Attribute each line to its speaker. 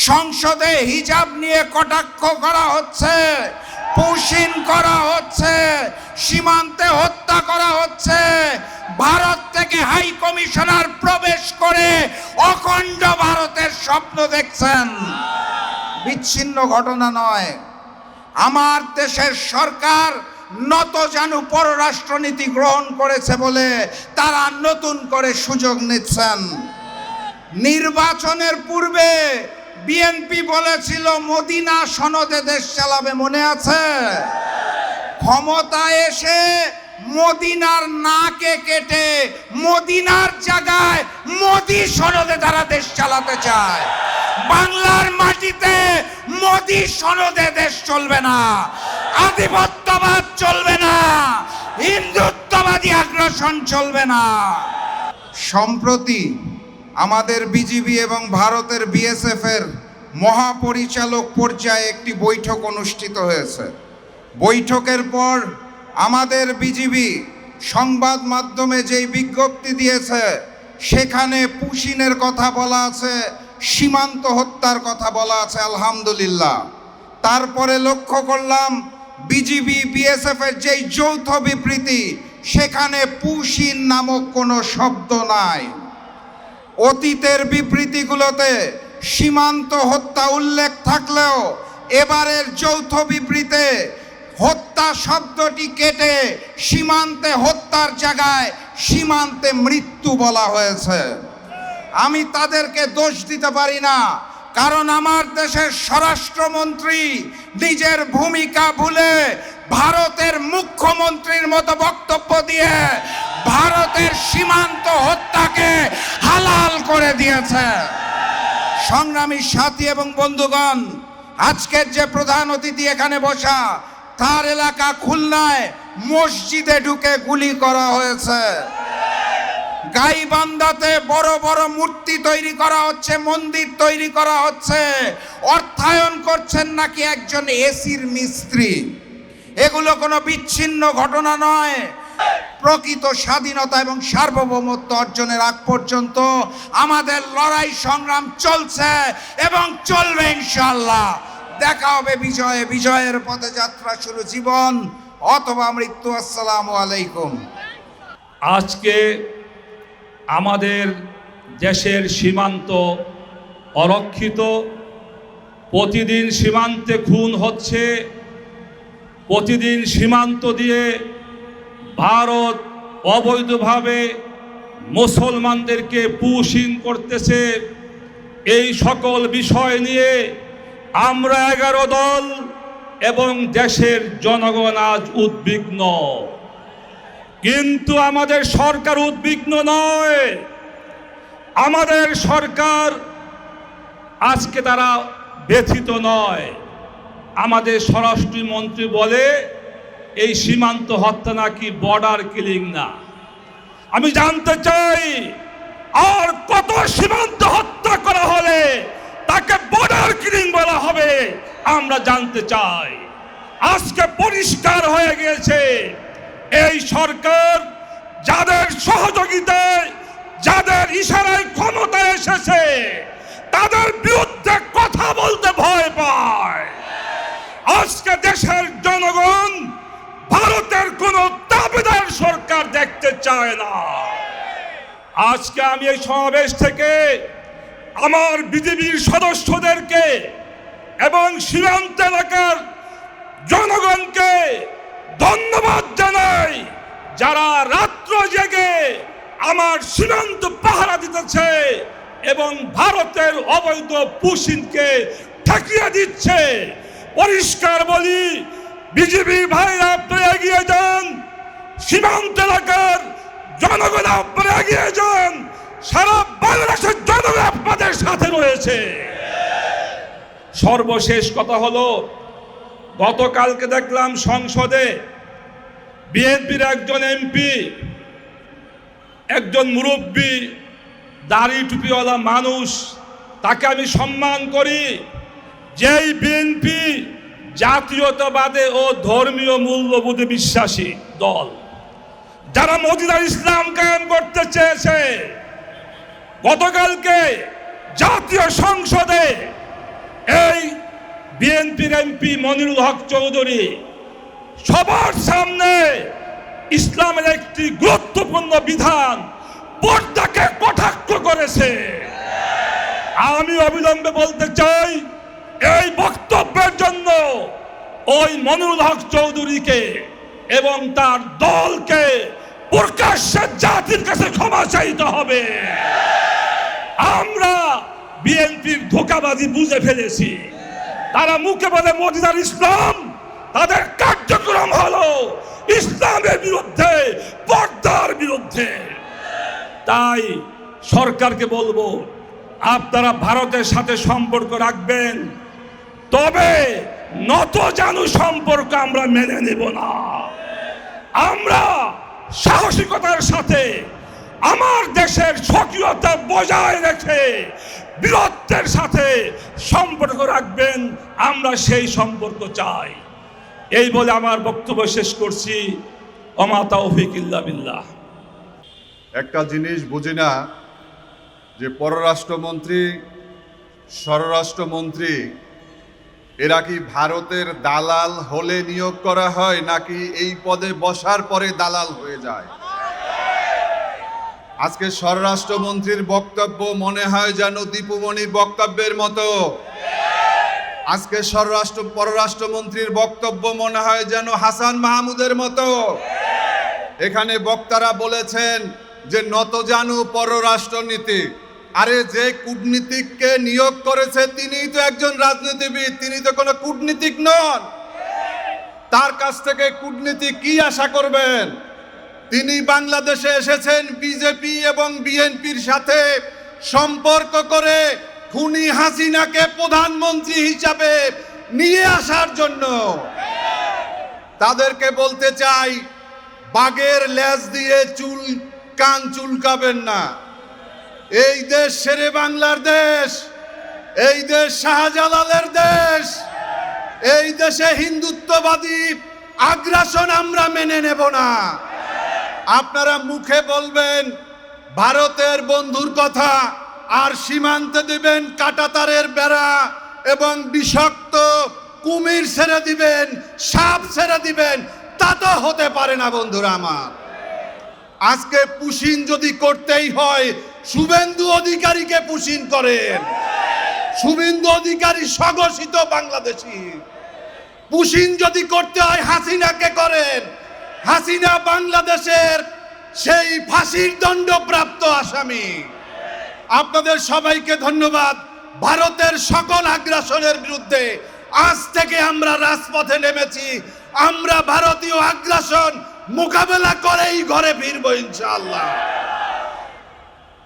Speaker 1: সংসদে হিজাব নিয়ে কটাক্ষ করা হচ্ছে, পুশিন করা হচ্ছে, সীমান্তে হত্যা করা হচ্ছে। ভারত থেকে হাই কমিশনার প্রবেশ করে অখণ্ড ভারতের স্বপ্ন দেখছেন। বিচ্ছিন্ন ঘটনা নয়। আমার দেশের সরকার নতজানু পররাষ্ট্রনীতি গ্রহণ করেছে বলে তারা নতুন করে সুযোগ নিচ্ছেন। নির্বাচনের পূর্বে বিএনপি বলেছিল মদিনা সনদে দেশ চালাবে, মনে আছে? ক্ষমতায় এসে মদিনার নাকে কেটে মদিনার জায়গায় মোদি সনদে তারা দেশ চালাতে চায়। বাংলার মাটিতে মোদি সনদে দেশ চলবে না, আধিপত্যবাদ চলবে না, হিন্দুত্ববাদী আগ্রাসন চলবে না। সম্প্রতি আমাদের বিজিবি এবং ভারতের বিএসএফ এর মহাপরিচালক পর্যায়ে একটি বৈঠক অনুষ্ঠিত হয়েছে। বৈঠকের পর আমাদের বিজিবি সংবাদ মাধ্যমে যেই বিজ্ঞপ্তি দিয়েছে সেখানে পুশিনের কথা বলা আছে, সীমান্ত হত্যার কথা বলা আছে, আলহামদুলিল্লাহ। তারপরে লক্ষ্য করলাম বিজিবি বিএসএফ এর যেই যৌথ বিবৃতি সেখানে পুশিন নামক কোনো শব্দ নাই। অতীতের বিবৃতিগুলোতে সীমান্ত হত্যা উল্লেখ থাকলেও এবারের যৌথ বিবৃতিতে হত্যা শব্দটি কেটে সীমান্তে হত্যার জায়গায় সীমান্তে মৃত্যু বলা হয়েছে। আমি তাদেরকে দোষ দিতে পারি না, কারণ আমার দেশের স্বরাষ্ট্রমন্ত্রী নিজের ভূমিকা ভুলে ভারতের মুখ্যমন্ত্রীর মতো বক্তব্য দিয়ে ভারতের সীমান্ত হত্যাকে হালাল করে দিয়েছে। সংগ্রামী সাথী এবং বন্ধুগণ, আজকের যে প্রধান অতিথি এখানে বসা, তার এলাকা খুলনায় মসজিদে ঢুকে গুলি করা হয়েছে। গাইবান্ধাতে বড় বড় মূর্তি তৈরি করা হচ্ছে, মন্দির তৈরি করা হচ্ছে, অর্থায়ন করছেন নাকি একজন এসির মিস্ত্রি। এগুলো কোনো বিচ্ছিন্ন ঘটনা নয়। প্রকৃত স্বাধীনতা এবং সার্বভৌমত্ব অর্জনের আগ পর্যন্ত আমাদের লড়াই সংগ্রাম চলছে এবং চলবে ইনশাআল্লাহ। দেখা হবে বিজয়ে। বিজয়ের পথে যাত্রা শুরু, জীবন অথবা মৃত্যু। আসসালামু আলাইকুম।
Speaker 2: আজকে আমাদের দেশের সীমান্ত অরক্ষিত, প্রতিদিন সীমান্তে খুন হচ্ছে, প্রতিদিন সীমান্ত দিয়ে ভারত অবৈধভাবে মুসলমানদেরকে পুশিং করতেছে। এই সকল বিষয় নিয়ে আমরা 11 দল এবং দেশের জনগণ আজ উদ্বিগ্ন। কিন্তু আমাদের সরকার উদ্বিগ্ন নয়। আমাদের সরকার আজকে তারা ব্যথিত নয়। আমাদের স্বরাষ্ট্রমন্ত্রী বলে এই সীমান্ত হত্যা নাকি বর্ডার কিলিং না। আমি জানতে চাই, আর কত সীমান্ত হত্যা করা হলে তাকে বর্ডার কিলিং বলা হবে আমরা জানতে চাই। আজকে পরিষ্কার হয়ে গিয়েছে এই সরকার যাদের সহযোগিতায়, যাদের ইশারায় ক্ষমতায় এসেছে, তাদের বিরুদ্ধে কথা বলতে ভয় পায়। আজকে দেশের জনগণ ভারতের কোন দাবিদার সরকার দেখতে চায় না। আজকে আমি এই সমাবেশ থেকে আমার বিজেপির সদস্যদেরকে এবং সীমান্ত এলাকার জনগণকে ধন্যবাদ জানাই, যারা রাত্র জেগে আমার সীমান্ত পাহারা দিতেছে এবং ভারতের অবৈধ পুশিনকে ঠেকিয়ে দিচ্ছে। পরিষ্কার বলি, বিজেপি ভাইরা আপনারা এগিয়ে যান, সীমান্ত এলাকার জনগণ আপনারা এগিয়ে যান, সারা বাংলাদেশের জনগণ আপনাদের সাথে রয়েছে। সর্বশেষ কথা হলো, গতকালকে দেখলাম সংসদে বিএনপির একজন এমপি, একজন মুরব্বী, দাড়ি টুপিওয়ালা মানুষ, তাকে আমি সম্মান করি। যেই বিএনপি জাতীয়তাবাদে ও ধর্মীয় মূল্যবোধে বিশ্বাসী দল, যারা মদিনার ইসলাম কায়েম করতে চেয়েছে, গতকালকে জাতীয় সংসদে বিএনপির এমপি মনিরুল হক চৌধুরী সবার সামনে ইসলামের একটি গুরুত্বপূর্ণ বিধান পর্দাকে কটাক্ষ করেছে। আমি অবিলম্বে বলতে চাই, এই বক্তব্যের জন্য ওই মনিরুল হক চৌধুরীকে এবং তার দলকে প্রকাশ্যে জাতির কাছে ক্ষমা চাইতে হবে। আমরা বিএনপির ধোঁকাবাজি বুঝে ফেলেছি। তারা মুখে বলে মদিনার ইসলাম, তাদের কার্যক্রম হলো ইসলামের বিরুদ্ধে, পর্দার বিরুদ্ধে। তাই সরকারকে বলবো, আপনারা ভারতের সাথে সম্পর্ক রাখবেন, তবে নতজানু সম্পর্ক আমরা মেনে নেব না। আমরা সাহসিকতার সাথে আমার দেশের স্বকীয়তা বজায় রেখে বীরত্বের সাথে সম্পর্ক রাখবেন, আমরা সেই সম্পর্ক চাই। এই বলে আমার বক্তব্য শেষ করছি। ওমা তাওফিক ইল্লা বিল্লাহ।
Speaker 3: একটা জিনিস বুঝি না যে পররাষ্ট্রমন্ত্রী, স্বরাষ্ট্রমন্ত্রী এরা কি ভারতের দালাল হলে নিয়োগ করা হয়, নাকি এই পদে বসার পরে দালাল হয়ে যায়? আজকে স্বরাষ্ট্রমন্ত্রীর বক্তব্য মনে হয় যেন দীপুমণির বক্তব্যের মতো। আজকে পররাষ্ট্রমন্ত্রীর বক্তব্য মনে হয় যেন হাসান মাহমুদের মতো। এখানে বক্তারা বলেছেন যে নতজানু পররাষ্ট্রনীতি। আরে যে কূটনীতিককে নিয়োগ করেছে তিনিই তো একজন রাজনীতিবিদ, তিনি তো কোনো কূটনীতিক নন। তার কাছ থেকে কূটনীতি কি আশা করবেন? তিনি বাংলাদেশে এসেছেন বিজেপি এবং বিএনপির সাথে সম্পর্ক করে খুনি হাসিনাকে প্রধানমন্ত্রী হিসাবে নিয়ে আসার জন্য। তাদেরকে বলতে চাই, বাঘের লেজ দিয়ে কান চুলকাবেন না। এই দেশ শেরে বাংলার দেশ, এই দেশ শাহজালালের দেশ। এই দেশে হিন্দুত্ববাদী আগ্রাসন আমরা মেনে নেব না। আপনারা মুখে বলবেন ভারতের বন্ধুর কথা, আর সীমান্তে দিবেন কাঁটাতারের বেড়া এবং বিষাক্ত কুমির ছেড়ে দিবেন, সাপ ছেড়ে দিবেন। তা তো হতে পারে না বন্ধুরা আমার। আজকে পুশিন যদি করতেই হয়, শুভেন্দু অধিকারীকে পুশিন করেন। শুভেন্দু অধিকারী স্বঘোষিত বাংলাদেশী। পুশিন যদি করতে হয় হাসিনাকে করেন। হাসিনা বাংলাদেশের সেই ফাঁসির দণ্ডপ্রাপ্ত আসামি। আপনাদের সবাইকে ধন্যবাদ। ভারতের সকল আগ্রাসনের বিরুদ্ধে আজ থেকে আমরা রাজপথে নেমেছি। আমরা ভারতীয় আগ্রাসন মোকাবেলা করেই ঘরে ফিরবো ইনশাআল্লাহ।